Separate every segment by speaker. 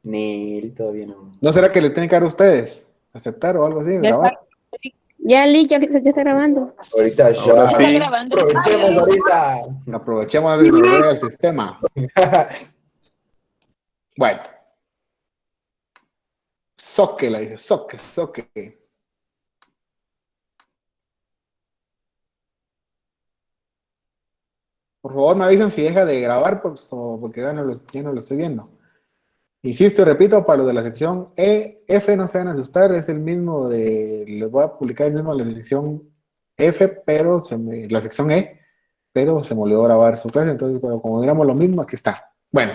Speaker 1: Ni todavía no.
Speaker 2: ¿No será que le tienen que dar a ustedes? ¿Aceptar o algo así?
Speaker 3: Ya
Speaker 2: ¿Grabar?
Speaker 3: está, ya, Lick, ya está grabando.
Speaker 1: Ahorita ya.
Speaker 4: Ahora
Speaker 3: Ya está
Speaker 4: sí.
Speaker 3: grabando.
Speaker 1: Aprovechemos ahorita.
Speaker 2: Aprovechemos de volver al sistema. Bueno. Soque, la dice. Soque. Por favor, me avisan si deja de grabar porque ya no lo estoy viendo. Insisto y repito, para los de la sección E, F, no se van a asustar, es el mismo les voy a publicar el mismo de la sección F, pero la sección E, pero se me olvidó grabar su clase, entonces, bueno, como miramos lo mismo, aquí está. Bueno,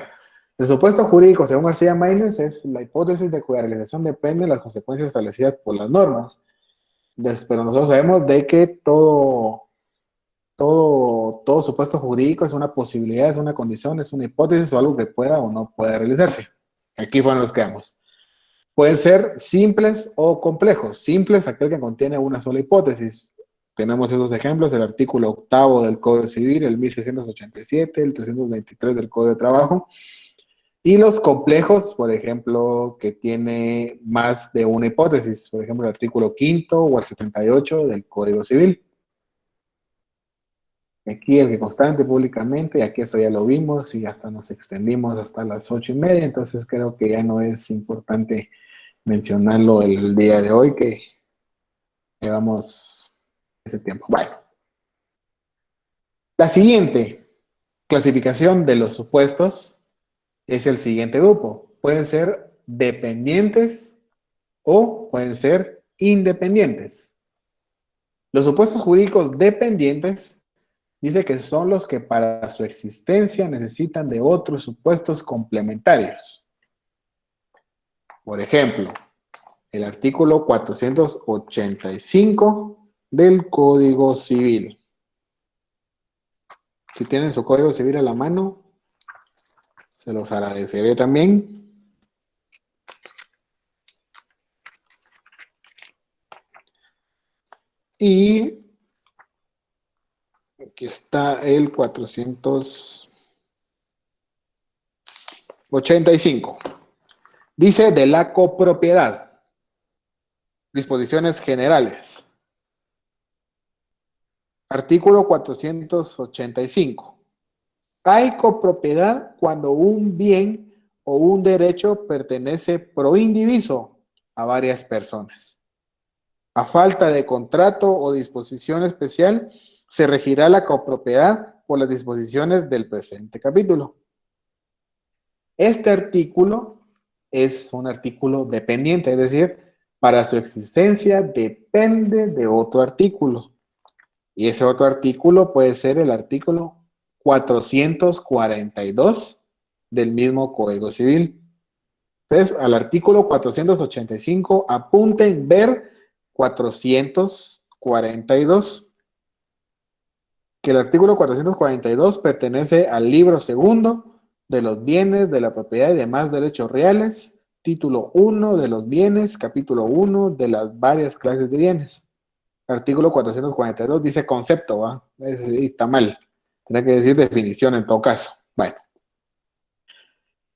Speaker 2: el supuesto jurídico, según García Maínez, es la hipótesis de cuya realización depende de las consecuencias establecidas por las normas. Pero nosotros sabemos de que todo supuesto jurídico es una posibilidad, es una condición, es una hipótesis o algo que pueda o no pueda realizarse. Aquí fue donde nos quedamos. Pueden ser simples o complejos. Simples, aquel que contiene una sola hipótesis. Tenemos esos ejemplos, el artículo 8 del Código Civil, el 1687, el 323 del Código de Trabajo. Y los complejos, por ejemplo, que tiene más de una hipótesis. Por ejemplo, el artículo 5 o el 78 del Código Civil. Aquí el que constante públicamente, y aquí esto ya lo vimos y hasta nos extendimos hasta las 8:30, entonces creo que ya no es importante mencionarlo el día de hoy que llevamos ese tiempo. Bueno, la siguiente clasificación de los supuestos es el siguiente grupo. Pueden ser dependientes o pueden ser independientes. Los supuestos jurídicos dependientes dice que son los que para su existencia necesitan de otros supuestos complementarios. Por ejemplo, el artículo 485 del Código Civil. Si tienen su Código Civil a la mano, se los agradeceré también. Y aquí está el 485. Dice de la copropiedad. Disposiciones generales. Artículo 485. Hay copropiedad cuando un bien o un derecho pertenece pro indiviso a varias personas. A falta de contrato o disposición especial, se regirá la copropiedad por las disposiciones del presente capítulo. Este artículo es un artículo dependiente, es decir, para su existencia depende de otro artículo. Y ese otro artículo puede ser el artículo 442 del mismo Código Civil. Entonces, al artículo 485, apunten ver 442. Que el artículo 442 pertenece al libro segundo de los bienes, de la propiedad y demás derechos reales, título 1 de los bienes, capítulo 1 de las varias clases de bienes. Artículo 442 dice concepto, ¿va? Está mal. Tendrá que decir definición en todo caso. Bueno.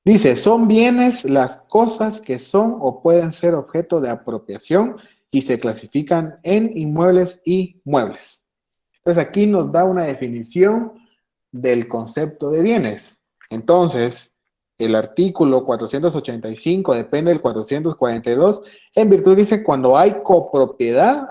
Speaker 2: Dice, son bienes las cosas que son o pueden ser objeto de apropiación y se clasifican en inmuebles y muebles. Entonces aquí nos da una definición del concepto de bienes. Entonces, el artículo 485 depende del 442, en virtud dice cuando hay copropiedad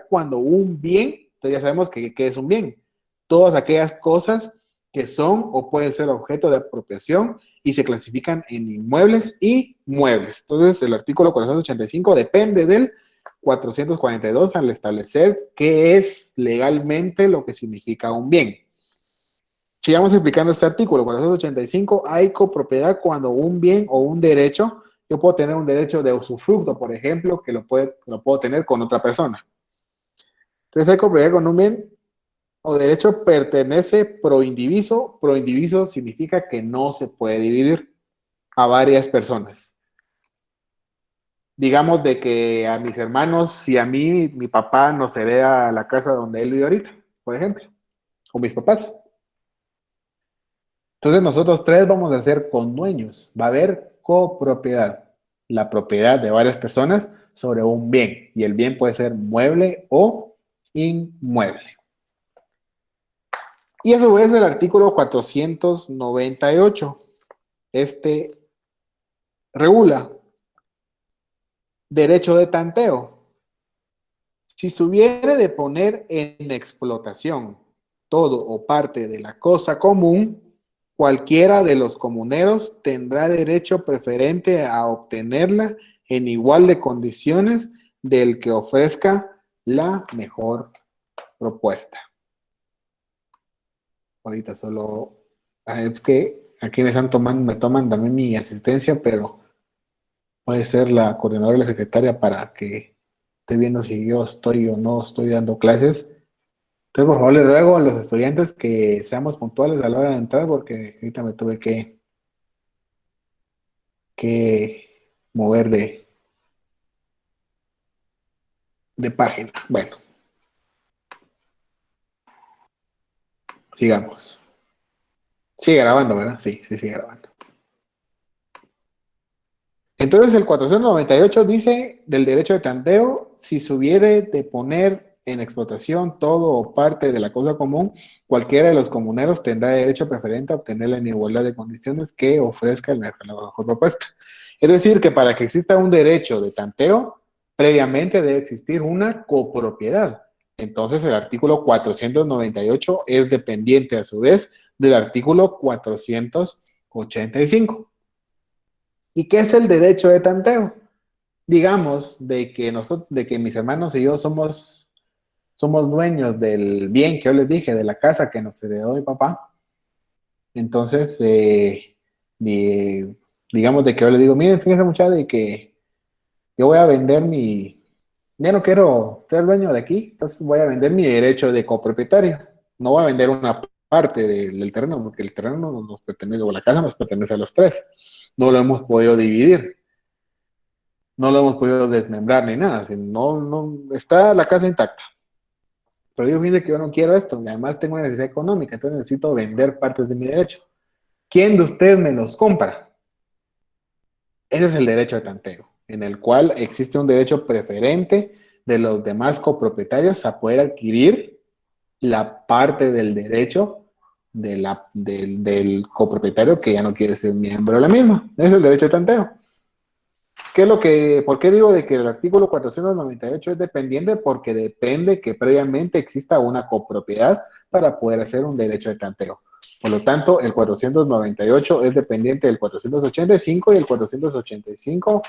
Speaker 2: cuando un bien, entonces ya sabemos que es un bien, todas aquellas cosas que son o pueden ser objeto de apropiación y se clasifican en inmuebles y muebles. Entonces, el artículo 485 depende del 442 al establecer qué es legalmente lo que significa un bien. Sigamos explicando este artículo. 485, hay copropiedad cuando un bien o un derecho, yo puedo tener un derecho de usufructo, por ejemplo, que lo puedo tener con otra persona. Entonces, hay copropiedad con un bien o derecho pertenece pro indiviso. Pro indiviso significa que no se puede dividir a varias personas. Digamos de que a mis hermanos, si a mí, mi papá nos hereda la casa donde él vive ahorita, por ejemplo, o mis papás. Entonces nosotros tres vamos a ser condueños. Va a haber copropiedad, la propiedad de varias personas sobre un bien, y el bien puede ser mueble o inmueble. Y a su vez el artículo 498, este regula derecho de tanteo. Si se hubiere de poner en explotación todo o parte de la cosa común, cualquiera de los comuneros tendrá derecho preferente a obtenerla en igual de condiciones del que ofrezca la mejor propuesta. Ahorita solo, es que aquí me toman también mi asistencia, pero puede ser la coordinadora y la secretaria para que esté viendo si yo estoy o no estoy dando clases. Entonces, por favor, le ruego a los estudiantes que seamos puntuales a la hora de entrar, porque ahorita me tuve que mover de página. Bueno, sigamos. Sigue grabando, ¿verdad? Sí, sigue grabando. Entonces, el 498 dice del derecho de tanteo: si se hubiere de poner en explotación todo o parte de la cosa común, cualquiera de los comuneros tendrá derecho preferente a obtenerla en igualdad de condiciones que ofrezca la mejor propuesta. Es decir, que para que exista un derecho de tanteo, previamente debe existir una copropiedad. Entonces, el artículo 498 es dependiente a su vez del artículo 485. ¿Y qué es el derecho de tanteo? Digamos de que mis hermanos y yo somos dueños del bien que yo les dije, de la casa que nos heredó mi papá. Entonces, digamos de que yo les digo: miren, fíjense muchachos, de que yo voy a vender ya no quiero ser dueño de aquí, entonces voy a vender mi derecho de copropietario. No voy a vender una parte del terreno, porque el terreno no nos pertenece, o la casa nos pertenece a los tres. No lo hemos podido dividir. No lo hemos podido desmembrar ni nada. No, está la casa intacta. Pero yo fíjense que yo no quiero esto, y además tengo una necesidad económica, entonces necesito vender partes de mi derecho. ¿Quién de ustedes me los compra? Ese es el derecho de tanteo, en el cual existe un derecho preferente de los demás copropietarios a poder adquirir la parte del derecho del copropietario que ya no quiere ser miembro de la misma. Ese es el derecho de tanteo. ¿Por qué digo de que el artículo 498 es dependiente? Porque depende que previamente exista una copropiedad para poder hacer un derecho de tanteo. Por lo tanto, el 498 es dependiente del 485 y el 485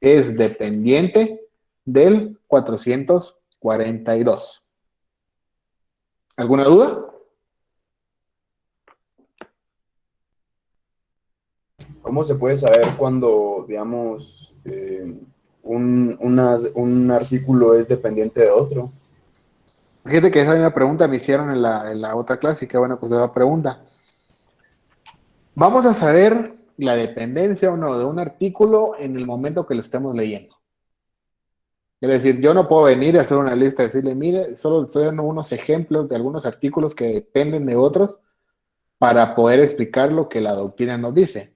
Speaker 2: es dependiente del 442. ¿Alguna duda?
Speaker 1: ¿Cómo se puede saber cuando, digamos, un artículo es dependiente de otro?
Speaker 2: Fíjate que esa misma pregunta me hicieron en la otra clase, y qué bueno que usted la pregunta. Vamos a saber la dependencia o no de un artículo en el momento que lo estemos leyendo. Es decir, yo no puedo venir y hacer una lista y decirle: mire, solo estoy dando unos ejemplos de algunos artículos que dependen de otros para poder explicar lo que la doctrina nos dice.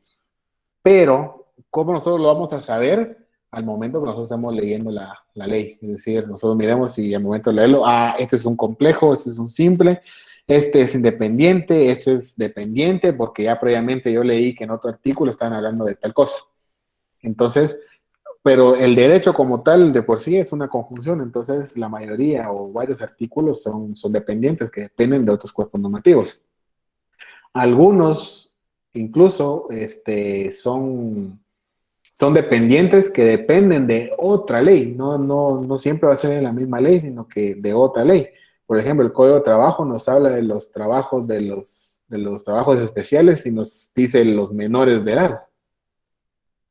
Speaker 2: Pero, ¿cómo nosotros lo vamos a saber? Al momento que nosotros estamos leyendo la ley. Es decir, nosotros miremos y al momento de leerlo: este es un complejo, este es un simple, este es independiente, este es dependiente, porque ya previamente yo leí que en otro artículo estaban hablando de tal cosa. Entonces, pero el derecho como tal de por sí es una conjunción, entonces la mayoría o varios artículos son dependientes, que dependen de otros cuerpos normativos. Algunos incluso son dependientes que dependen de otra ley, no siempre va a ser en la misma ley, sino que de otra ley. Por ejemplo, el Código de Trabajo nos habla de los trabajos trabajos especiales y nos dice los menores de edad.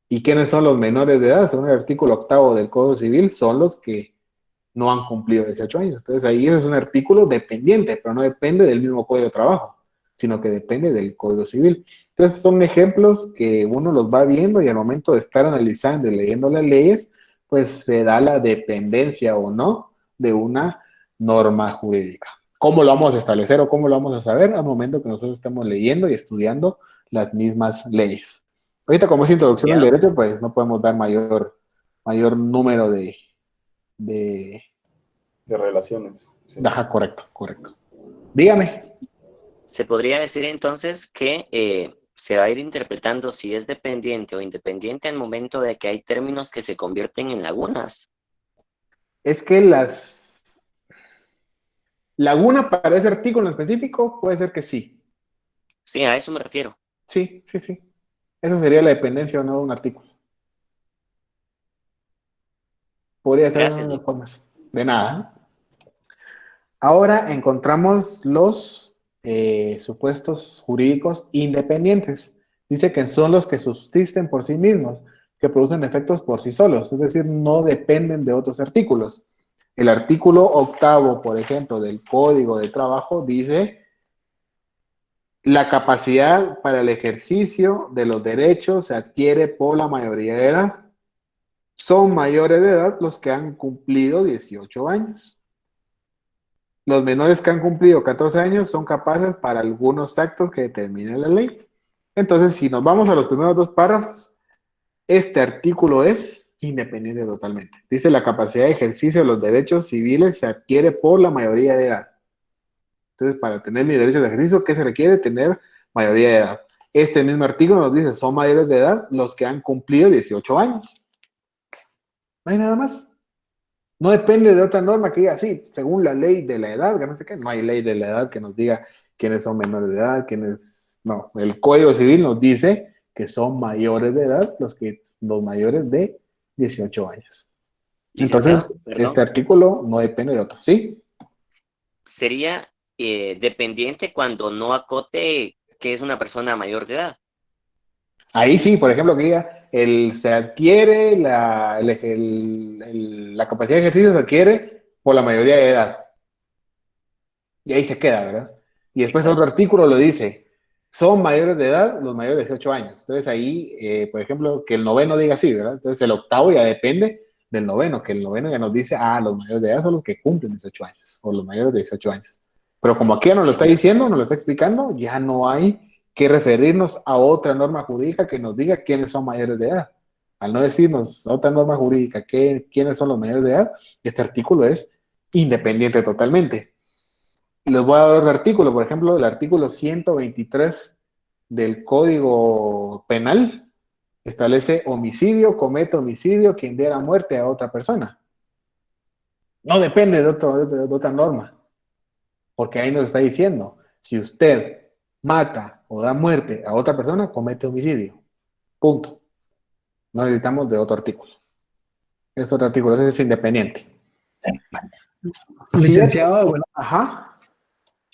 Speaker 2: ¿Y quiénes son los menores de edad? Según el artículo 8 del Código Civil, son los que no han cumplido 18 años. Entonces ahí ese es un artículo dependiente, pero no depende del mismo Código de Trabajo, sino que depende del Código Civil. Entonces son ejemplos que uno los va viendo, y al momento de estar analizando y leyendo las leyes, pues se da la dependencia o no de una norma jurídica. ¿Cómo lo vamos a establecer o cómo lo vamos a saber? Al momento que nosotros estamos leyendo y estudiando las mismas leyes. Ahorita como es introducción al
Speaker 4: Ya.
Speaker 2: derecho, pues no podemos dar mayor número de...
Speaker 1: De relaciones. Sí.
Speaker 2: Ajá, correcto, correcto. Dígame.
Speaker 4: Se podría decir entonces que se va a ir interpretando si es dependiente o independiente al momento de que hay términos que se convierten en lagunas.
Speaker 2: Es que laguna para ese artículo en específico puede ser que sí.
Speaker 4: Sí, a eso me refiero.
Speaker 2: Sí, sí, sí. Eso sería la dependencia o no de un artículo. Podría ser una
Speaker 4: Gracias,
Speaker 2: de las
Speaker 4: Nico.
Speaker 2: formas. De nada. Ahora encontramos los supuestos jurídicos independientes. Dice que son los que subsisten por sí mismos, que producen efectos por sí solos, es decir, no dependen de otros artículos. El artículo 8, por ejemplo, del Código de Trabajo dice la capacidad para el ejercicio de los derechos se adquiere por la mayoría de edad. Son mayores de edad los que han cumplido 18 años. Los menores que han cumplido 14 años son capaces para algunos actos que determine la ley. Entonces, si nos vamos a los primeros dos párrafos, este artículo es independiente totalmente. Dice la capacidad de ejercicio de los derechos civiles se adquiere por la mayoría de edad. Entonces, para tener mis derechos de ejercicio, ¿qué se requiere? Tener mayoría de edad. Este mismo artículo nos dice, son mayores de edad los que han cumplido 18 años. No hay nada más. No depende de otra norma que diga, sí, según la ley de la edad, que no sé qué, no hay ley de la edad que nos diga quiénes son menores de edad, quiénes... No, el Código Civil nos dice que son mayores de edad los mayores de 18 años. Entonces,
Speaker 4: Licenciado,
Speaker 2: este
Speaker 4: perdón.
Speaker 2: artículo no depende de otro, ¿sí?
Speaker 4: Sería dependiente cuando no acote que es una persona mayor de edad.
Speaker 2: Ahí sí, por ejemplo, que diga, se adquiere, la capacidad de ejercicio se adquiere por la mayoría de edad. Y ahí se queda, ¿verdad? Y después otro
Speaker 4: Exacto.
Speaker 2: artículo lo dice, son mayores de edad los mayores de 18 años. Entonces ahí, por ejemplo, que el noveno diga así, ¿verdad? Entonces el octavo ya depende del noveno, que el noveno ya nos dice, los mayores de edad son los que cumplen 18 años, o los mayores de 18 años. Pero como aquí ya nos lo está diciendo, nos lo está explicando, ya no hay que referirnos a otra norma jurídica que nos diga quiénes son mayores de edad. Al no decirnos otra norma jurídica quiénes son los mayores de edad, este artículo es independiente totalmente. Les voy a dar otro artículo, por ejemplo, el artículo 123 del Código Penal establece homicidio, comete homicidio quien diera muerte a otra persona. No depende de otra norma, porque ahí nos está diciendo, si usted mata o da muerte a otra persona, comete homicidio. Punto. No necesitamos de otro artículo. Es otro artículo, ese es independiente. Sí,
Speaker 5: Licenciado, bueno,
Speaker 2: ajá,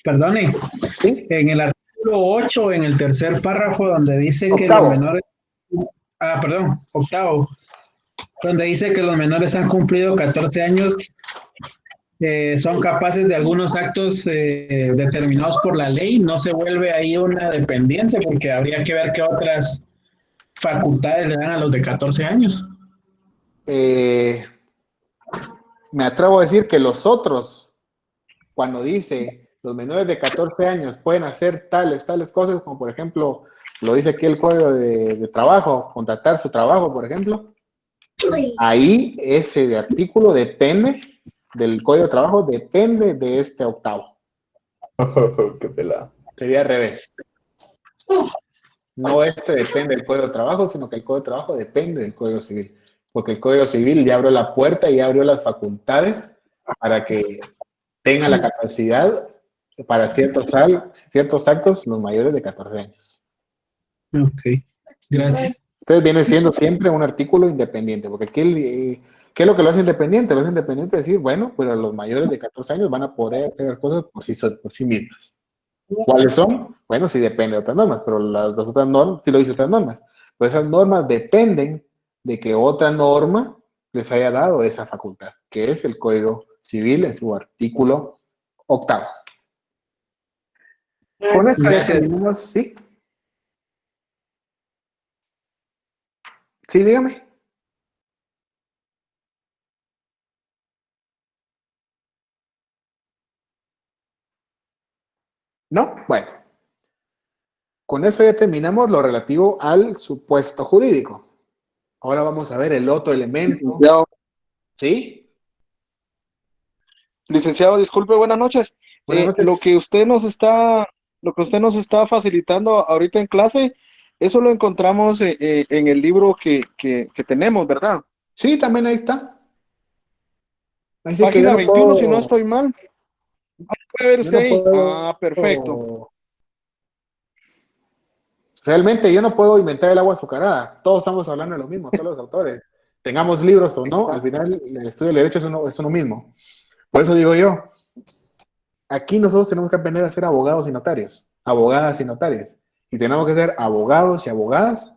Speaker 5: perdone,
Speaker 2: sí.
Speaker 5: en el artículo 8, en el tercer párrafo, donde dice que los
Speaker 2: Octavo.
Speaker 5: menores, perdón, octavo, donde dice que los menores han cumplido 14 años, son capaces de algunos actos determinados por la ley, no se vuelve ahí una dependiente, porque habría que ver qué otras facultades le dan a los de 14 años.
Speaker 2: Me atrevo a decir que los otros, cuando dice los menores de 14 años pueden hacer tales cosas, como por ejemplo, lo dice aquí el Código de Trabajo, contratar su trabajo, por ejemplo, ahí ese artículo depende del Código de Trabajo, depende de este octavo.
Speaker 1: Qué pelada.
Speaker 2: Sería al revés. No depende del Código de Trabajo, sino que el Código de Trabajo depende del Código Civil, porque el Código Civil ya abrió la puerta y ya abrió las facultades para que tenga la capacidad para ciertos actos los mayores de 14 años.
Speaker 5: Ok, gracias.
Speaker 2: Entonces viene siendo siempre un artículo independiente, porque aquí, ¿qué es lo que lo hace independiente? Lo hace independiente decir, bueno, pero los mayores de 14 años van a poder hacer cosas por sí mismas. ¿Cuáles son? Bueno, sí depende de otras normas, pero las otras normas, sí lo dice otras normas, pero esas normas dependen de que otra norma les haya dado esa facultad, que es el Código Civil en su artículo 8. Con esto ya
Speaker 5: Gracias.
Speaker 2: terminamos, ¿sí? Sí, dígame. ¿No? Bueno. Con eso ya terminamos lo relativo al supuesto jurídico. Ahora vamos a ver el otro elemento.
Speaker 6: Licenciado,
Speaker 2: ¿Sí?
Speaker 6: licenciado, disculpe, buenas noches.
Speaker 2: Buenas noches.
Speaker 6: Lo que usted nos está facilitando ahorita en clase, eso lo encontramos en el libro que tenemos, ¿verdad?
Speaker 2: Sí, también ahí está. Así que
Speaker 6: Página
Speaker 2: yo no
Speaker 6: 21, si no
Speaker 2: puedo,
Speaker 6: estoy mal. Puede ver
Speaker 2: yo
Speaker 6: usted
Speaker 2: no
Speaker 6: ahí.
Speaker 2: puedo.
Speaker 6: Perfecto.
Speaker 2: Realmente yo no puedo inventar el agua azucarada. Todos estamos hablando de lo mismo, todos los autores. Tengamos libros o no, al final el estudio del derecho es uno mismo. Por eso digo yo, aquí nosotros tenemos que aprender a ser abogados y notarios, abogadas y notarias. Y tenemos que ser abogados y abogadas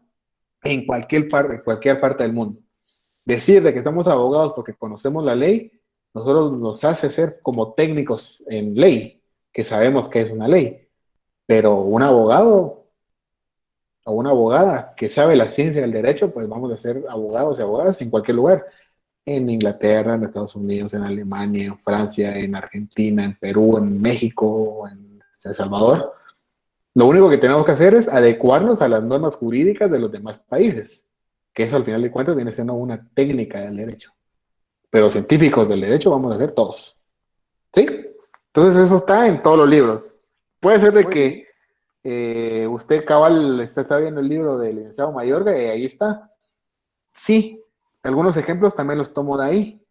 Speaker 2: en cualquier parte del mundo. Decir de que somos abogados porque conocemos la ley, nosotros nos hace ser como técnicos en ley, que sabemos que es una ley. Pero un abogado o una abogada que sabe la ciencia del derecho, pues vamos a ser abogados y abogadas en cualquier lugar. En Inglaterra, en Estados Unidos, en Alemania, en Francia, en Argentina, en Perú, en México, en El Salvador. Lo único que tenemos que hacer es adecuarnos a las normas jurídicas de los demás países, que eso al final de cuentas viene siendo una técnica del derecho. Pero científicos del derecho vamos a ser todos. ¿Sí? Entonces eso está en todos los libros. Puede ser de
Speaker 6: Muy
Speaker 2: que usted cabal está viendo el libro del licenciado Mayorga y ahí está. Sí, algunos ejemplos también los tomo de ahí,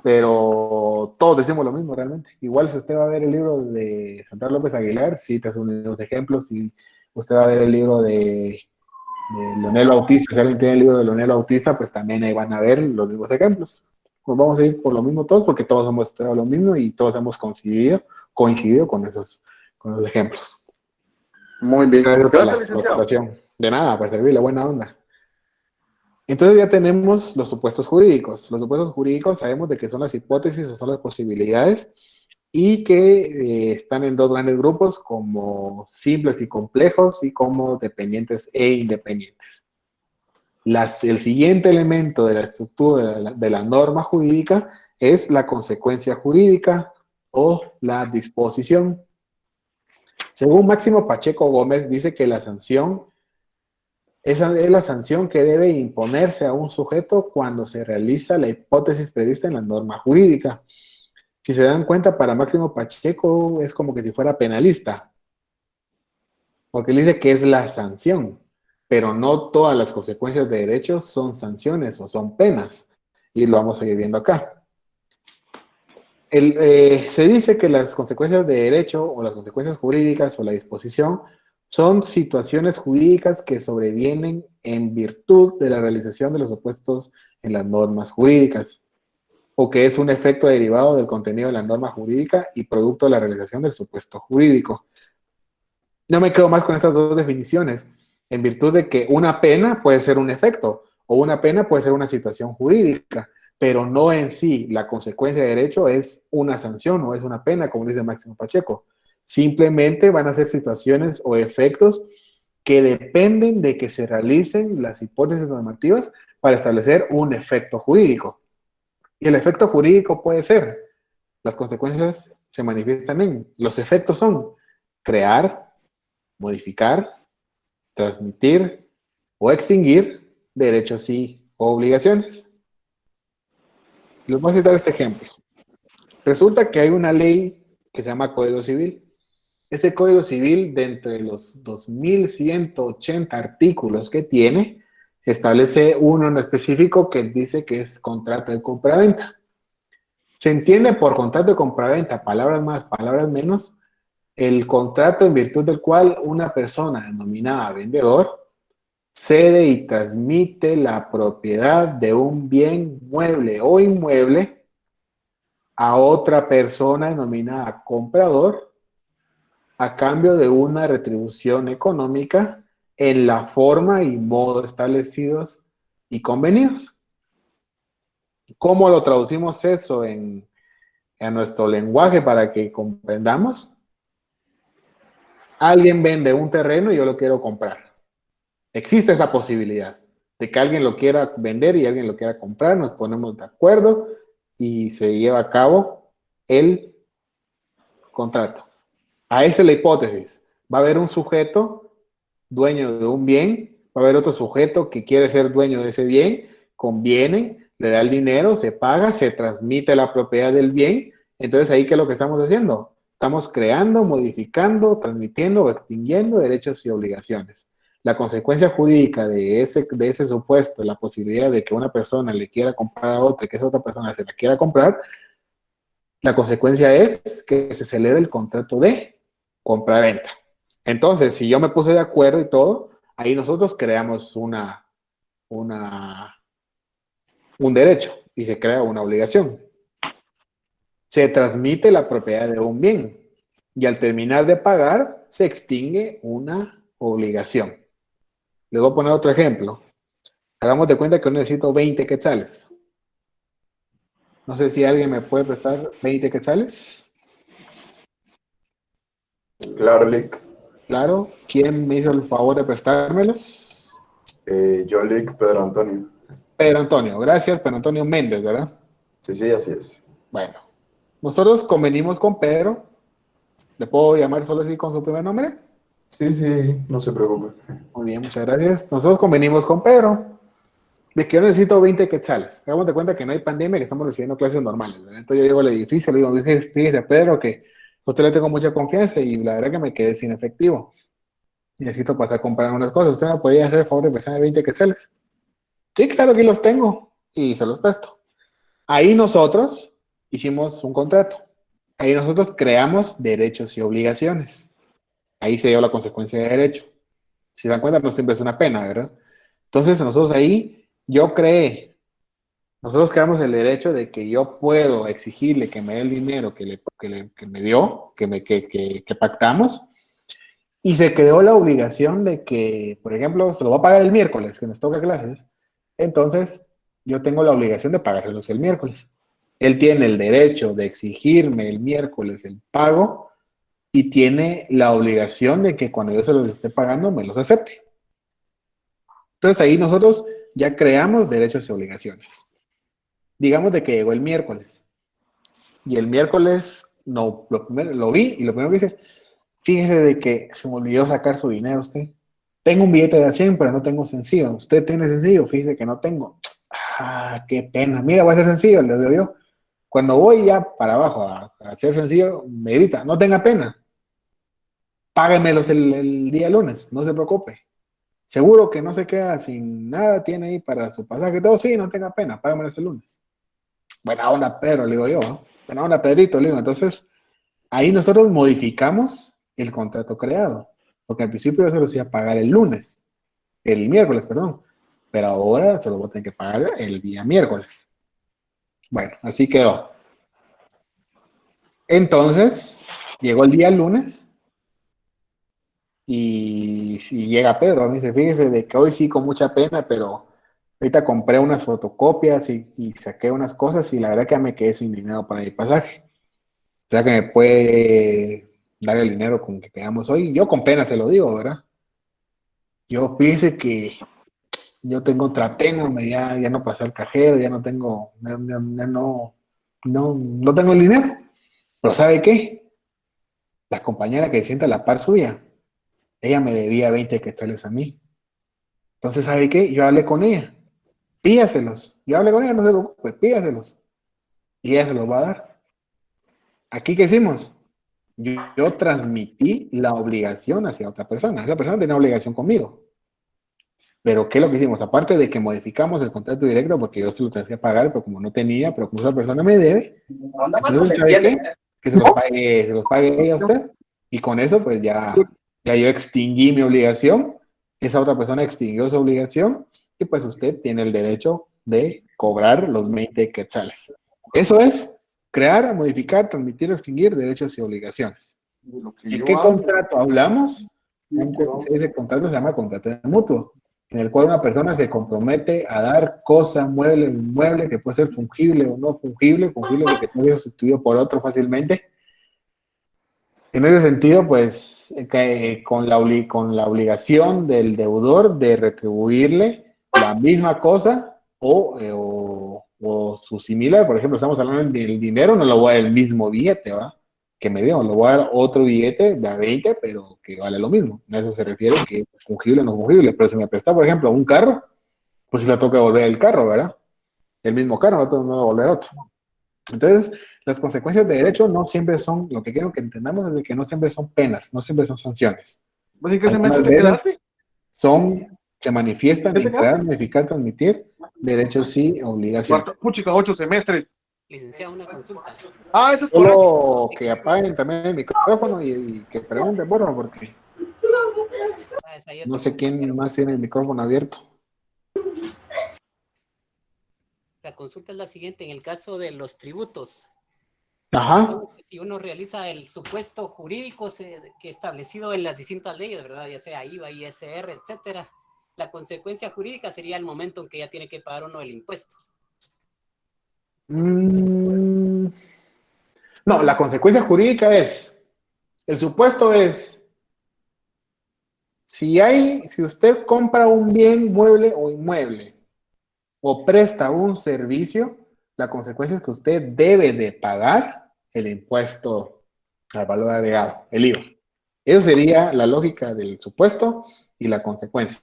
Speaker 2: pero todos decimos lo mismo realmente. Igual si usted va a ver el libro de Santana López Aguilar, sí te son unos ejemplos, y usted va a ver el libro de Leonel Bautista, si alguien tiene el libro de Leonel Bautista, pues también ahí van a ver los mismos ejemplos. Nos vamos a ir por lo mismo todos, porque todos hemos estudiado lo mismo y todos hemos coincidido con esos ejemplos.
Speaker 6: Muy bien.
Speaker 2: Gracias por la
Speaker 6: Gracias, licenciado.
Speaker 2: colaboración. De nada, para servirle, buena onda. Entonces ya tenemos los supuestos jurídicos. Los supuestos jurídicos sabemos de que son las hipótesis o son las posibilidades y que están en dos grandes grupos, como simples y complejos y como dependientes e independientes. El siguiente elemento de la estructura de la norma jurídica es la consecuencia jurídica o la disposición. Según Máximo Pacheco Gómez, dice que la sanción esa es la sanción que debe imponerse a un sujeto cuando se realiza la hipótesis prevista en la norma jurídica. Si se dan cuenta, para Máximo Pacheco es como que si fuera penalista, porque él dice que es la sanción, pero no todas las consecuencias de derechos son sanciones o son penas, y lo vamos a ir viendo acá. Se dice que las consecuencias de derecho o las consecuencias jurídicas o la disposición son situaciones jurídicas que sobrevienen en virtud de la realización de los supuestos en las normas jurídicas, o que es un efecto derivado del contenido de la norma jurídica y producto de la realización del supuesto jurídico. No me quedo más con estas dos definiciones, en virtud de que una pena puede ser un efecto, o una pena puede ser una situación jurídica, pero no en sí la consecuencia de derecho es una sanción o es una pena, como dice Máximo Pacheco. Simplemente van a ser situaciones o efectos que dependen de que se realicen las hipótesis normativas para establecer un efecto jurídico. Y el efecto jurídico puede ser, las consecuencias se manifiestan en, los efectos son crear, modificar, transmitir o extinguir derechos y obligaciones. Les voy a citar este ejemplo. Resulta que hay una ley que se llama Código Civil. Ese Código Civil, de entre los 2.180 artículos que tiene, establece uno en específico que dice que es contrato de compraventa. Se entiende por contrato de compraventa, palabras más, palabras menos, el contrato en virtud del cual una persona denominada vendedor cede y transmite la propiedad de un bien mueble o inmueble a otra persona denominada comprador a cambio de una retribución económica en la forma y modo establecidos y convenidos. ¿Cómo lo traducimos eso a nuestro lenguaje para que comprendamos? Alguien vende un terreno y yo lo quiero comprar. Existe esa posibilidad de que alguien lo quiera vender y alguien lo quiera comprar, nos ponemos de acuerdo y se lleva a cabo el contrato. A esa es la hipótesis. Va a haber un sujeto dueño de un bien, va a haber otro sujeto que quiere ser dueño de ese bien, convienen, le da el dinero, se paga, se transmite la propiedad del bien. Entonces ahí, ¿qué es lo que estamos haciendo? Estamos creando, modificando, transmitiendo o extinguiendo derechos y obligaciones. La consecuencia jurídica de ese supuesto, la posibilidad de que una persona le quiera comprar a otra y que esa otra persona se la quiera comprar, la consecuencia es que se celebra el contrato de compra-venta. Entonces, si yo me puse de acuerdo y todo, ahí nosotros creamos un derecho y se crea una obligación. Se transmite la propiedad de un bien y al terminar de pagar se extingue una obligación. Les voy a poner otro ejemplo. Hagamos de cuenta que yo necesito 20 quetzales. No sé si alguien me puede prestar 20 quetzales.
Speaker 1: Claro, Lick.
Speaker 2: Claro. ¿Quién me hizo el favor de prestármelos?
Speaker 1: Yo, Lick, Pedro Antonio.
Speaker 2: Pedro Antonio. Gracias, Pedro Antonio Méndez, ¿verdad?
Speaker 1: Sí, sí, así es.
Speaker 2: Bueno. Nosotros convenimos con Pedro. ¿Le puedo llamar solo así con su primer nombre?
Speaker 1: Sí, sí, no se preocupe.
Speaker 2: Muy bien, muchas gracias. Nosotros convenimos con Pedro de que yo necesito 20 quetzales. Hagamos de cuenta que no hay pandemia, que estamos recibiendo clases normales, ¿verdad? Entonces yo llego al edificio, le digo, fíjese Pedro que a usted le tengo mucha confianza y la verdad que me quedé sin efectivo. Y necesito pasar a comprar unas cosas. ¿Usted me podría hacer el favor de prestarme 20 quetzales? Sí, claro que los tengo y se los presto. Ahí nosotros hicimos un contrato. Ahí nosotros creamos derechos y obligaciones. Ahí se dio la consecuencia de derecho. Si se dan cuenta, no siempre es una pena, ¿verdad? Entonces, nosotros ahí, nosotros creamos el derecho de que yo puedo exigirle que me dé el dinero que me dio, que pactamos, y se creó la obligación de que, por ejemplo, se lo va a pagar el miércoles, que nos toca clases, entonces yo tengo la obligación de pagárselos el miércoles. Él tiene el derecho de exigirme el miércoles el pago y tiene la obligación de que cuando yo se los esté pagando me los acepte. Entonces ahí nosotros ya creamos derechos y obligaciones. Digamos de que llegó el miércoles. Y el miércoles no, lo vi y lo primero que hice, fíjese de que se me olvidó sacar su dinero usted. Tengo un billete de 100, pero no tengo sencillo. ¿Usted tiene sencillo? Fíjese que no tengo. Ah, qué pena. Mira, voy a hacer sencillo, le digo yo. Cuando voy ya para abajo a hacer sencillo, me grita, no tenga pena. Páguemelos el día lunes, no se preocupe. Seguro que no se queda sin nada, tiene ahí para su pasaje y todo. Sí, no tenga pena, págamelos el lunes. Buena onda, Pedro, le digo yo. ¿No? Buena onda, Pedrito, le digo. Entonces, ahí nosotros modificamos el contrato creado. Porque al principio yo se los iba a pagar el miércoles, perdón. Pero ahora se los voy a tener que pagar el día miércoles. Bueno, así quedó. Entonces, llegó el día lunes. Y llega Pedro, a mí se fíjese de que hoy sí con mucha pena, pero ahorita compré unas fotocopias y saqué unas cosas y la verdad que me quedé sin dinero para el pasaje. O sea que me puede dar el dinero con que quedamos hoy. Yo con pena se lo digo, ¿verdad? Yo fíjese que yo tengo otra pena, ya no pasé al cajero, ya no tengo, no tengo el dinero. Pero ¿sabe qué? La compañera que sienta a la par suya, ella me debía 20 quetzales a mí. Entonces, ¿sabe qué? Yo hablé con ella. Pídaselos. Yo hablé con ella, no se preocupe, pídaselos. Y ella se los va a dar. ¿Aquí qué hicimos? Yo transmití la obligación hacia otra persona. Esa persona tenía obligación conmigo. Pero ¿qué es lo que hicimos? Aparte de que modificamos el contrato directo, porque yo se lo tenía que pagar, pero como no tenía, pero como esa persona me debe, entonces, ¿sabe qué? Que se los pague ella a usted. Y con eso, pues ya yo extinguí mi obligación, esa otra persona extinguió su obligación, y pues usted tiene el derecho de cobrar los 20 quetzales. Eso es crear, modificar, transmitir, extinguir derechos y obligaciones. ¿De qué contrato hablamos? Ese contrato se llama contrato de mutuo, en el cual una persona se compromete a dar cosa, mueble, que puede ser fungible o no fungible de que puede ser sustituido por otro fácilmente. En ese sentido, pues, con la obligación del deudor de retribuirle la misma cosa o su similar. Por ejemplo, estamos hablando del dinero, no lo voy a dar el mismo billete, ¿va? que me dio. Le voy a dar otro billete de a 20, pero que vale lo mismo. A eso se refiere que es fungible o no fungible. Pero si me presta, por ejemplo, un carro, pues si le toca devolver el carro, ¿verdad? El mismo carro, no tengo que devolver otro. Entonces, las consecuencias de derecho no siempre son, lo que quiero que entendamos es de que no siempre son penas, no siempre son sanciones.
Speaker 6: ¿Así qué semestre
Speaker 2: Algunas
Speaker 6: te
Speaker 2: veces
Speaker 6: quedaste?
Speaker 2: se manifiestan
Speaker 6: ¿Qué te
Speaker 2: en crear,
Speaker 6: quedaste?
Speaker 2: modificar, transmitir, derechos y obligaciones.
Speaker 6: Cuarto, puchica, 8 semestres.
Speaker 7: Licenciado, una consulta.
Speaker 6: Ah, eso es por año.
Speaker 2: Solo que apaguen también el micrófono y que pregunten, bueno, porque
Speaker 7: Ah, esa yo
Speaker 2: no
Speaker 7: tengo
Speaker 2: sé quién más tiene el micrófono abierto.
Speaker 7: La consulta es la siguiente, en el caso de los tributos,
Speaker 2: Ajá.
Speaker 7: si uno realiza el supuesto jurídico que establecido en las distintas leyes, ¿verdad? Ya sea IVA, ISR, etcétera, la consecuencia jurídica sería el momento en que ya tiene que pagar uno el impuesto.
Speaker 2: No, la consecuencia jurídica es, el supuesto es, si usted compra un bien mueble o inmueble o presta un servicio, la consecuencia es que usted debe de pagar el impuesto al valor agregado, el IVA. Eso sería la lógica del supuesto y la consecuencia.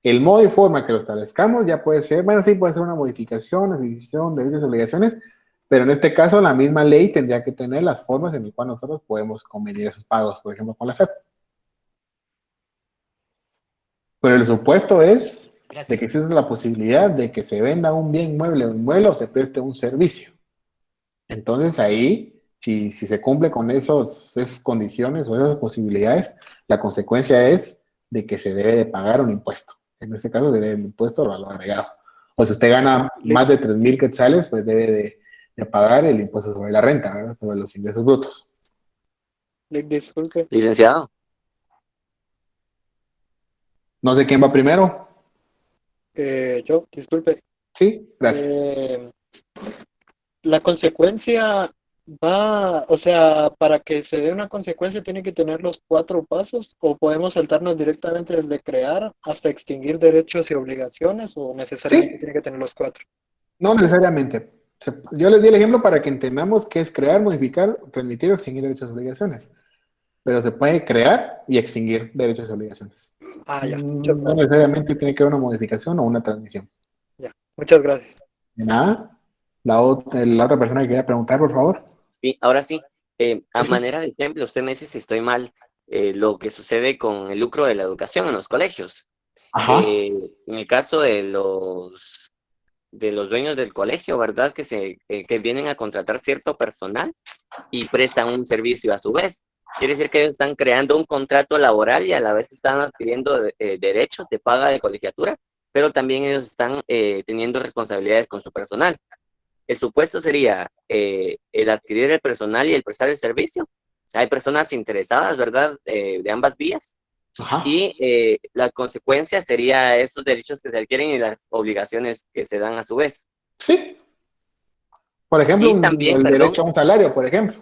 Speaker 2: El modo y forma que lo establezcamos ya puede ser, bueno, sí puede ser una modificación, adquisición de derechos y obligaciones, pero en este caso la misma ley tendría que tener las formas en las cuales nosotros podemos convenir esos pagos, por ejemplo, con la SAT. Pero el supuesto es
Speaker 7: Gracias.
Speaker 2: de que existe la posibilidad de que se venda un bien mueble o inmueble o se preste un servicio. Entonces ahí, si se cumple con esas condiciones o esas posibilidades, la consecuencia es de que se debe de pagar un impuesto. En este caso sería el impuesto al valor agregado. O si usted gana más de 3,000 quetzales, pues debe de pagar el impuesto sobre la renta, ¿verdad? Sobre los ingresos brutos.
Speaker 6: Disculpe.
Speaker 4: Licenciado,
Speaker 2: No sé quién va primero.
Speaker 6: Disculpe.
Speaker 2: Sí, gracias.
Speaker 8: La consecuencia va, o sea, para que se dé una consecuencia tiene que tener los 4 pasos, o podemos saltarnos directamente desde crear hasta extinguir derechos y obligaciones, o necesariamente
Speaker 2: Sí.
Speaker 8: tiene que tener los 4.
Speaker 2: No necesariamente. Yo les di el ejemplo para que entendamos qué es crear, modificar, transmitir o extinguir derechos y obligaciones. Pero se puede crear y extinguir derechos y obligaciones.
Speaker 8: Ah, ya.
Speaker 2: No necesariamente tiene que haber una modificación o una transmisión.
Speaker 8: Ya. Muchas gracias.
Speaker 2: De nada. La otra persona que quería preguntar, por favor.
Speaker 4: sí, ahora sí, a
Speaker 2: Sí.
Speaker 4: manera de ejemplo, usted me dice si estoy mal, lo que sucede con el lucro de la educación en los colegios.
Speaker 2: Ajá.
Speaker 4: En el caso de los dueños del colegio, ¿verdad? Que vienen a contratar cierto personal y prestan un servicio a su vez. Quiere decir que ellos están creando un contrato laboral y a la vez están adquiriendo derechos de paga de colegiatura, pero también ellos están teniendo responsabilidades con su personal. El supuesto sería el adquirir el personal y el prestar el servicio. O sea, hay personas interesadas, ¿verdad? De ambas vías.
Speaker 2: Ajá.
Speaker 4: Y la consecuencia sería esos derechos que se adquieren y las obligaciones que se dan a su vez.
Speaker 2: Sí. Por ejemplo,
Speaker 4: Y también,
Speaker 2: el
Speaker 4: perdón,
Speaker 2: derecho a un salario, por ejemplo.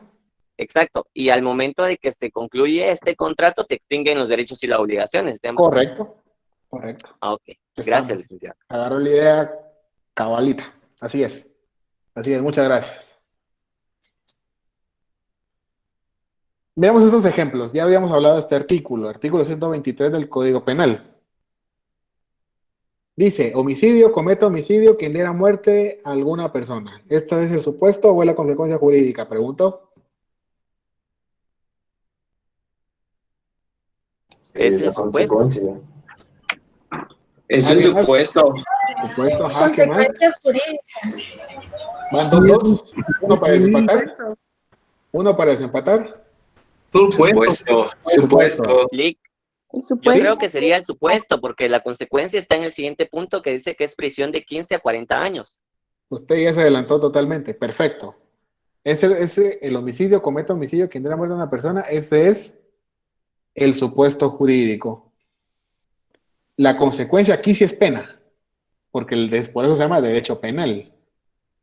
Speaker 4: exacto. Y al momento de que se concluye este contrato, se extinguen los derechos y las obligaciones de ambas.
Speaker 2: Correcto. Correcto.
Speaker 4: Ah, ok.
Speaker 2: Estamos.
Speaker 4: Gracias, licenciado.
Speaker 2: Agarró la idea cabalita. Así es. Así es. Muchas gracias. Veamos estos ejemplos. Ya habíamos hablado de este artículo 123 del Código Penal. Dice, homicidio, comete homicidio quien diera muerte a alguna persona. ¿Este es el supuesto o es la consecuencia jurídica? Pregunto.
Speaker 4: Es
Speaker 1: la
Speaker 4: el supuesto.
Speaker 1: consecuencia.
Speaker 9: Es el
Speaker 2: ¿Alguien más?
Speaker 9: supuesto.
Speaker 2: Supuesto, ajá, ¿qué más?
Speaker 3: Consecuencia jurídica.
Speaker 2: Van dos. Uno para desempatar. Uno para desempatar.
Speaker 9: Supuesto.
Speaker 4: Clic.
Speaker 3: El
Speaker 4: Yo
Speaker 3: supuesto.
Speaker 4: creo que sería el supuesto, porque la consecuencia está en el siguiente punto que dice que es prisión de 15 a 40 años.
Speaker 2: Usted ya se adelantó totalmente. Perfecto. El homicidio, comete homicidio, quien diera muerte a una persona, ese es el supuesto jurídico. La consecuencia aquí sí es pena, porque por eso se llama derecho penal.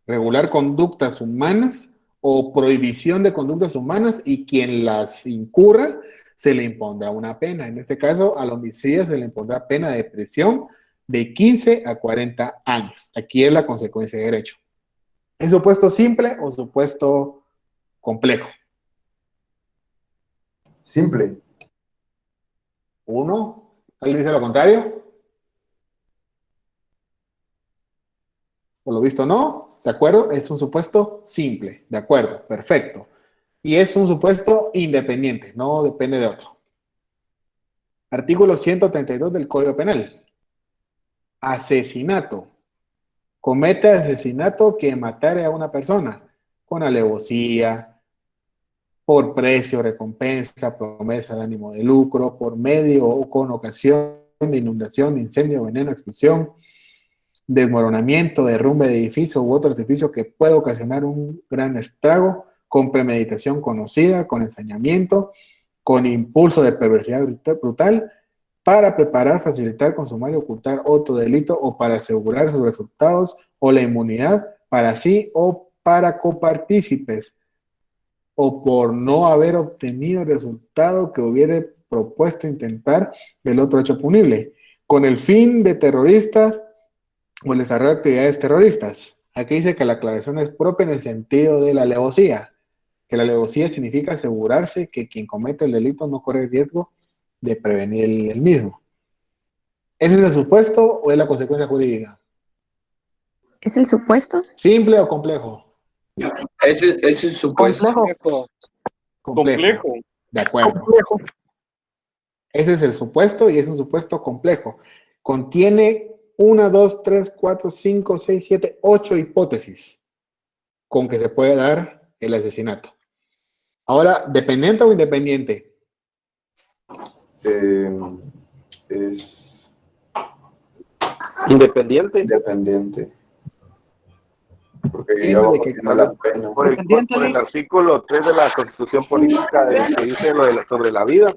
Speaker 2: Regular conductas humanas o prohibición de conductas humanas y quien las incurra se le impondrá una pena. En este caso, al homicidio se le impondrá pena de prisión de 15 a 40 años. Aquí es la consecuencia de derecho. ¿Es supuesto simple o supuesto complejo?
Speaker 1: Simple.
Speaker 2: 1. ¿Alguien dice lo contrario? Por lo visto no. ¿De acuerdo? Es un supuesto simple. De acuerdo. Perfecto. Y es un supuesto independiente. No depende de otro. Artículo 132 del Código Penal. Asesinato. Comete asesinato que matare a una persona con alevosía, por precio, recompensa, promesa de ánimo de lucro, por medio o con ocasión de inundación, incendio, veneno, explosión, desmoronamiento, derrumbe de edificio u otro edificio que pueda ocasionar un gran estrago, con premeditación conocida, con ensañamiento, con impulso de perversidad brutal, para preparar, facilitar, consumar y ocultar otro delito o para asegurar sus resultados o la inmunidad para sí o para copartícipes, o por no haber obtenido el resultado que hubiere propuesto intentar el otro hecho punible, con el fin de terroristas o el desarrollo de actividades terroristas. Aquí dice que la aclaración es propia en el sentido de la alevosía, que la alevosía significa asegurarse que quien comete el delito no corre el riesgo de prevenir el mismo. ¿Ese es el supuesto o es la consecuencia jurídica?
Speaker 3: ¿Es el supuesto?
Speaker 2: ¿Simple o complejo?
Speaker 9: Ese es supuesto.
Speaker 8: Complejo.
Speaker 2: Complejo. De acuerdo.
Speaker 6: Complejo.
Speaker 2: Ese es el supuesto y es un supuesto complejo. Contiene 1, 2, 3, 4, 5, 6, 7, 8 hipótesis con que se puede dar el asesinato. Ahora, ¿dependiente o independiente?
Speaker 1: Es
Speaker 6: Independiente.
Speaker 1: independiente. Porque
Speaker 2: Eso
Speaker 1: yo
Speaker 2: de que
Speaker 1: no la pena.
Speaker 6: Por el artículo 3 de la Constitución Política que dice sobre la vida.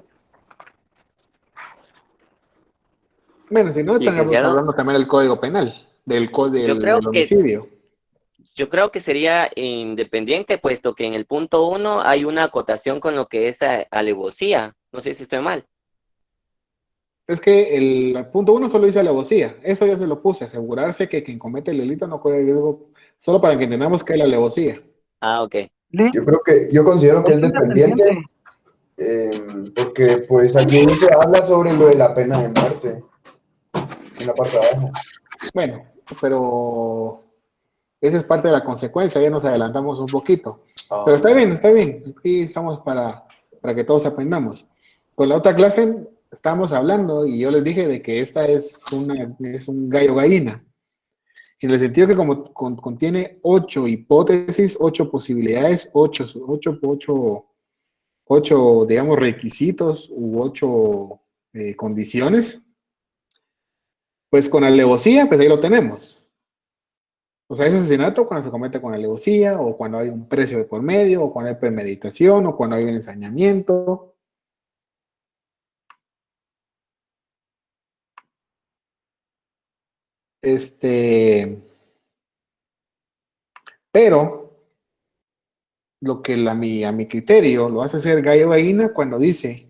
Speaker 2: Bueno, si no, estaríamos
Speaker 4: Licenciado,
Speaker 2: hablando también del Código Penal, del homicidio.
Speaker 4: yo creo que sería independiente, puesto que en el punto 1 hay una acotación con lo que es alevosía. No sé si estoy mal.
Speaker 2: Es que el punto 1 solo dice alevosía. Eso ya se lo puse, asegurarse que quien comete el delito no corre riesgo, solo para que entendamos que es la alevosía.
Speaker 4: Ah, ok.
Speaker 1: Yo considero que es dependiente, porque pues aquí se habla sobre lo de la pena de muerte, en la parte de abajo.
Speaker 2: Bueno, pero esa es parte de la consecuencia, ya nos adelantamos un poquito. Pero está bien, aquí estamos para que todos aprendamos. Con la otra clase estábamos hablando y yo les dije de que esta es un gallo gallina, en el sentido que como contiene 8 hipótesis, 8 posibilidades, 8, digamos, requisitos u 8 condiciones, pues con alevosía, pues ahí lo tenemos. O sea, es asesinato cuando se comete con alevosía, o cuando hay un precio de por medio, o cuando hay premeditación, o cuando hay un ensañamiento. Pero lo que a mi criterio lo hace ser gallo gallina cuando dice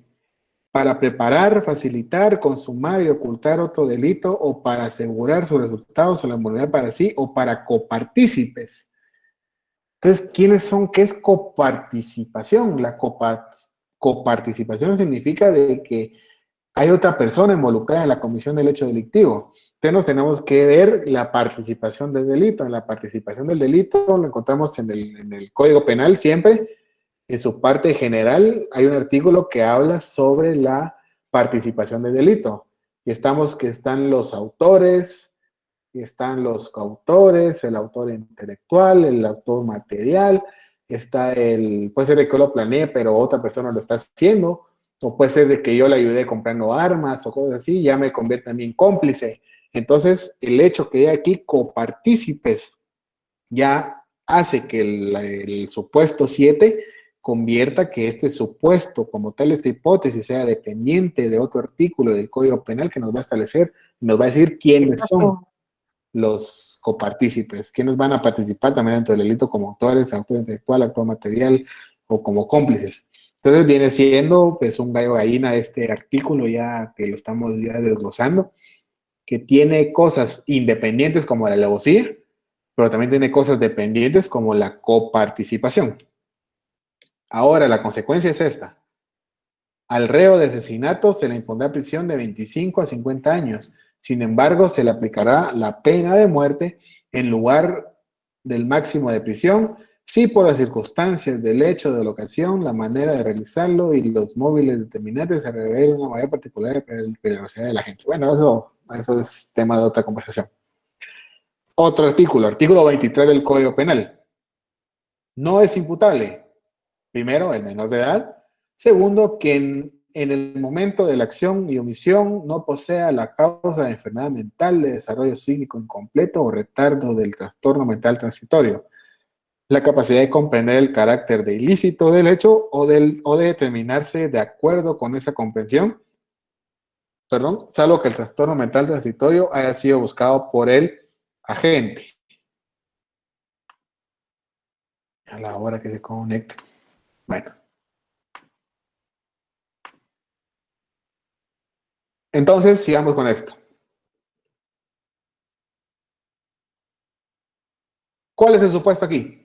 Speaker 2: para preparar, facilitar, consumar y ocultar otro delito o para asegurar sus resultados o la inmunidad para sí o para copartícipes. Entonces, ¿quiénes son? ¿Qué es coparticipación? La coparticipación significa de que hay otra persona involucrada en la comisión del hecho delictivo. Entonces nos tenemos que ver la participación del delito. En la participación del delito lo encontramos en el Código Penal siempre. En su parte general hay un artículo que habla sobre la participación del delito. Y están los autores, y están los coautores, el autor intelectual, el autor material, puede ser de que yo lo planeé, pero otra persona lo está haciendo, o puede ser de que yo le ayudé comprando armas o cosas así, ya me convierte en cómplice. Entonces, el hecho que hay aquí copartícipes ya hace que el supuesto 7 convierta que este supuesto, como tal, esta hipótesis sea dependiente de otro artículo del Código Penal que nos va a establecer, nos va a decir quiénes son los copartícipes, quienes van a participar también dentro del delito como autores, autor intelectual, autor material o como cómplices. Entonces viene siendo pues un gallo gallina este artículo ya que lo estamos ya desglosando, que tiene cosas independientes como la alevosía, pero también tiene cosas dependientes como la coparticipación. Ahora, la consecuencia es esta. Al reo de asesinato se le impondrá prisión de 25 a 50 años. Sin embargo, se le aplicará la pena de muerte en lugar del máximo de prisión si por las circunstancias del hecho de la ocasión, la manera de realizarlo y los móviles determinantes se revela una mayor particular peligrosidad de la gente. Bueno, eso es tema de otra conversación. Otro artículo, artículo 23 del Código Penal. No es imputable, primero, el menor de edad. Segundo, que en el momento de la acción y omisión no posea la causa de enfermedad mental, de desarrollo psíquico incompleto o retardo del trastorno mental transitorio. La capacidad de comprender el carácter de ilícito del hecho o de determinarse de acuerdo con esa comprensión, salvo que el trastorno mental transitorio haya sido buscado por el agente. A la hora que se conecte. Bueno. Entonces, sigamos con esto. ¿Cuál es el supuesto aquí?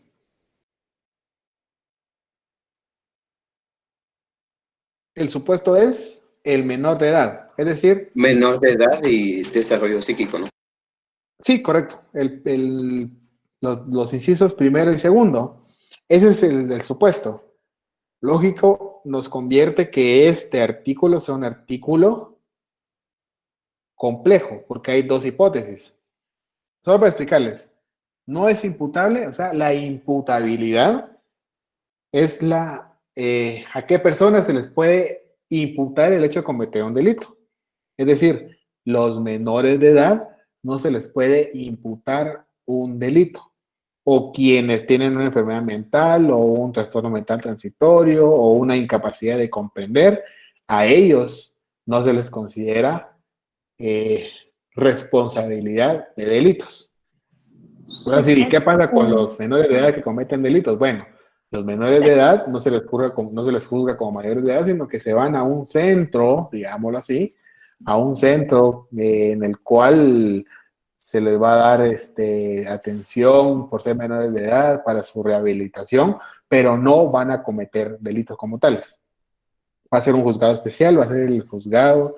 Speaker 2: El supuesto es el menor de edad, es decir...
Speaker 9: Menor de edad y desarrollo psíquico, ¿no?
Speaker 2: Sí, correcto. Los incisos primero y segundo. Ese es el supuesto. Lógico, nos convierte que este artículo sea un artículo complejo, porque hay dos hipótesis. Solo para explicarles. No es imputable, o sea, la imputabilidad es a qué personas se les puede imputar el hecho de cometer un delito. Es decir, los menores de edad no se les puede imputar un delito. O quienes tienen una enfermedad mental o un trastorno mental transitorio o una incapacidad de comprender, a ellos no se les considera responsabilidad de delitos. Ahora sí, ¿qué pasa con los menores de edad que cometen delitos? Bueno, los menores de edad no se les juzga como mayores de edad, sino que se van a un centro, digámoslo así, a un centro en el cual se les va a dar atención por ser menores de edad para su rehabilitación, pero no van a cometer delitos como tales. Va a ser un juzgado especial, va a ser el juzgado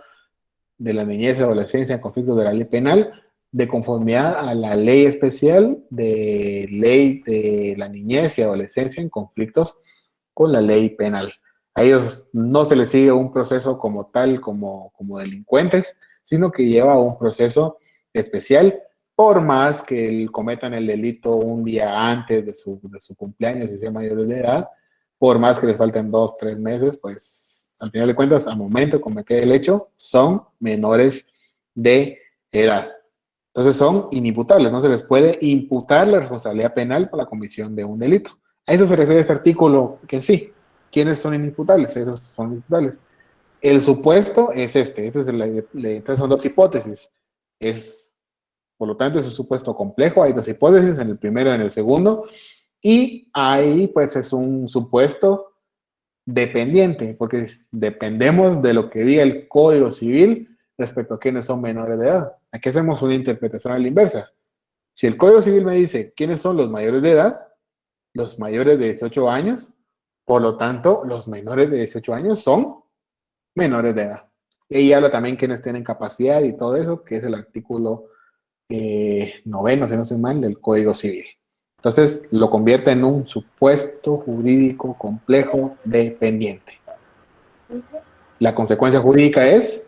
Speaker 2: de la niñez y adolescencia en conflictos de la ley penal, de conformidad a la ley especial de ley de la niñez y adolescencia en conflictos con la ley penal. A ellos no se les sigue un proceso como tal, como delincuentes, sino que lleva un proceso especial, por más que cometan el delito un día antes de su cumpleaños y sean mayores de edad, por más que les falten 2, 3 meses, pues al final de cuentas, al momento de cometer el hecho, son menores de edad. Entonces son inimputables, no se les puede imputar la responsabilidad penal por la comisión de un delito. A eso se refiere este artículo que sí. ¿Quiénes son inimputables? Esos son inimputables. El supuesto es entonces son dos hipótesis. Por lo tanto, es un supuesto complejo. Hay dos hipótesis, en el primero y en el segundo. Y ahí, pues, es un supuesto dependiente, porque dependemos de lo que diga el Código Civil respecto a quiénes son menores de edad. Aquí hacemos una interpretación a la inversa. Si el Código Civil me dice quiénes son los mayores de edad, los mayores de 18 años, por lo tanto, los menores de 18 años son menores de edad. Y ahí habla también quienes tienen capacidad y todo eso, que es el artículo 9, si no estoy mal, del Código Civil. Entonces, lo convierte en un supuesto jurídico complejo dependiente. La consecuencia jurídica es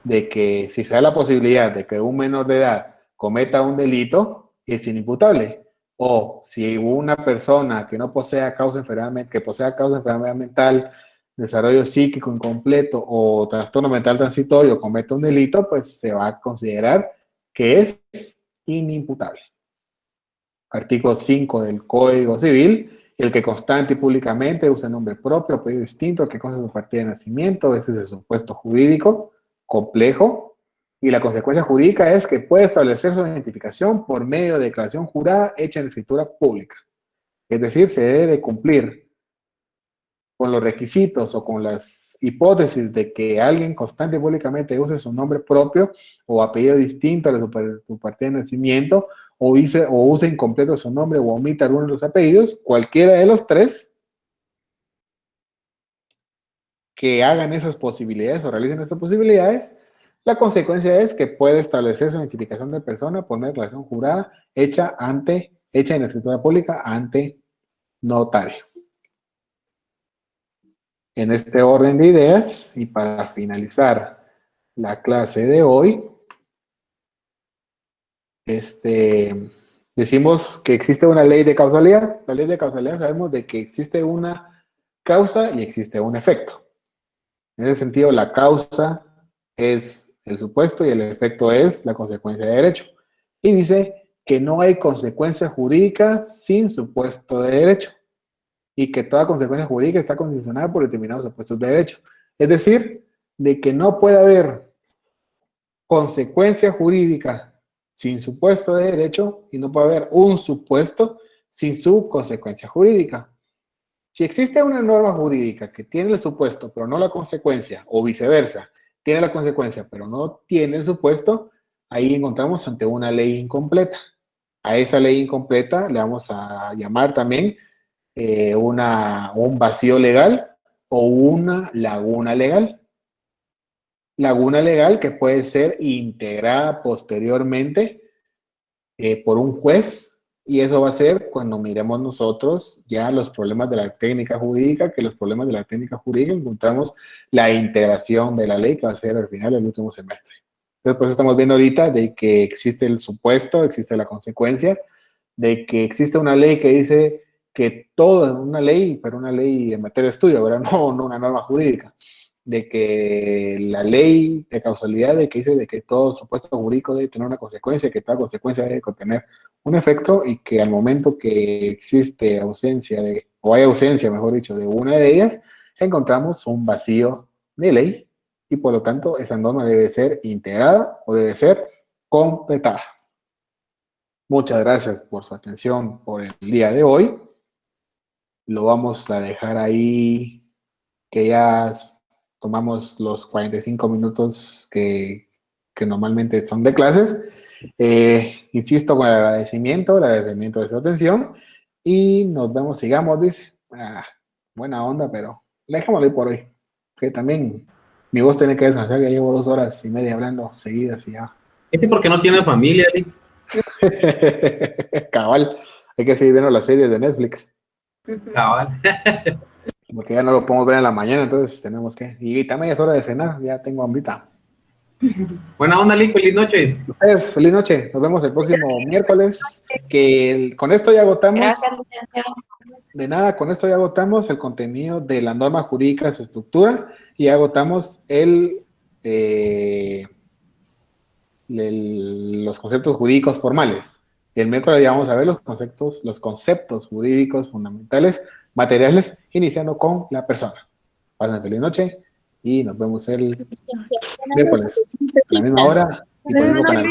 Speaker 2: de que si se da la posibilidad de que un menor de edad cometa un delito, es inimputable. O si una persona que no posea causa de enfermedad mental, desarrollo psíquico incompleto o trastorno mental transitorio comete un delito, pues se va a considerar que es inimputable. Artículo 5 del Código Civil: el que constante y públicamente use nombre propio, apellido distinto, que consta su partida de nacimiento. Ese es el supuesto jurídico complejo. Y la consecuencia jurídica es que puede establecer su identificación por medio de declaración jurada hecha en escritura pública. Es decir, se debe de cumplir con los requisitos o con las hipótesis de que alguien constante y públicamente use su nombre propio o apellido distinto a su partida de nacimiento, o use incompleto su nombre o omita alguno de los apellidos, cualquiera de los tres, que hagan esas posibilidades o realicen estas posibilidades, la consecuencia es que puede establecer su identificación de persona por una declaración jurada hecha en la escritura pública ante notario. En este orden de ideas, y para finalizar la clase de hoy, decimos que existe una ley de causalidad. La ley de causalidad sabemos de que existe una causa y existe un efecto. En ese sentido, la causa es el supuesto y el efecto es la consecuencia de derecho. Y dice que no hay consecuencia jurídica sin supuesto de derecho y que toda consecuencia jurídica está condicionada por determinados supuestos de derecho. Es decir, de que no puede haber consecuencia jurídica sin supuesto de derecho y no puede haber un supuesto sin su consecuencia jurídica. Si existe una norma jurídica que tiene el supuesto pero no la consecuencia, o viceversa, tiene la consecuencia pero no tiene el supuesto, ahí encontramos ante una ley incompleta. A esa ley incompleta le vamos a llamar también un vacío legal o una laguna legal. Laguna legal que puede ser integrada posteriormente por un juez, y eso va a ser cuando miremos nosotros ya los problemas de la técnica jurídica, que los problemas de la técnica jurídica encontramos la integración de la ley que va a ser al final del último semestre. Entonces, pues estamos viendo ahorita de que existe el supuesto, existe la consecuencia, de que existe una ley que dice que toda una ley, pero una ley en materia de estudio, ¿verdad? No una norma jurídica, de que la ley de causalidad de que dice de que todo supuesto jurídico debe tener una consecuencia, que toda consecuencia debe contener un efecto y que al momento que existe ausencia o hay ausencia, mejor dicho, de una de ellas, encontramos un vacío de ley y por lo tanto esa norma debe ser integrada o debe ser completada. Muchas gracias por su atención por el día de hoy. Lo vamos a dejar ahí, que ya tomamos los 45 minutos que normalmente son de clases. Insisto con el agradecimiento de su atención y nos vemos, sigamos, dice. Buena onda, pero dejémoslo ahí por hoy, que también mi voz tiene que descansar, ya llevo 2 horas y media hablando seguidas y ya.
Speaker 10: Porque no tiene familia, Lick.
Speaker 2: Cabal, hay que seguir viendo las series de Netflix.
Speaker 10: Cabal.
Speaker 2: Porque ya no lo podemos ver en la mañana, entonces tenemos que. Y también es hora de cenar, ya tengo hambrita.
Speaker 10: Buena onda, Lick, feliz noche.
Speaker 2: Feliz noche, nos vemos el próximo miércoles. Con esto ya agotamos.
Speaker 3: Gracias, licenciado.
Speaker 2: De nada, con esto ya agotamos el contenido de la norma jurídica, su estructura, y ya agotamos los conceptos jurídicos formales. El miércoles ya vamos a ver los conceptos jurídicos fundamentales, materiales, iniciando con la persona. Pasen feliz noche y nos vemos el miércoles a la misma hora y por el mismo canal.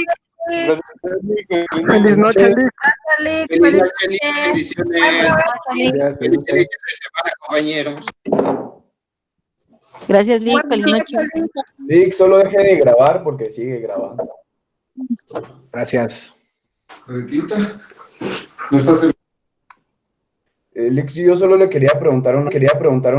Speaker 6: Feliz noche, Lick.
Speaker 9: Feliz noche, Lick. Bendiciones. Feliz semana, compañeros.
Speaker 3: Gracias, Lick. Feliz noche.
Speaker 1: Lick, solo deje de grabar porque sigue grabando.
Speaker 2: Gracias.
Speaker 1: Lick, yo solo le quería preguntar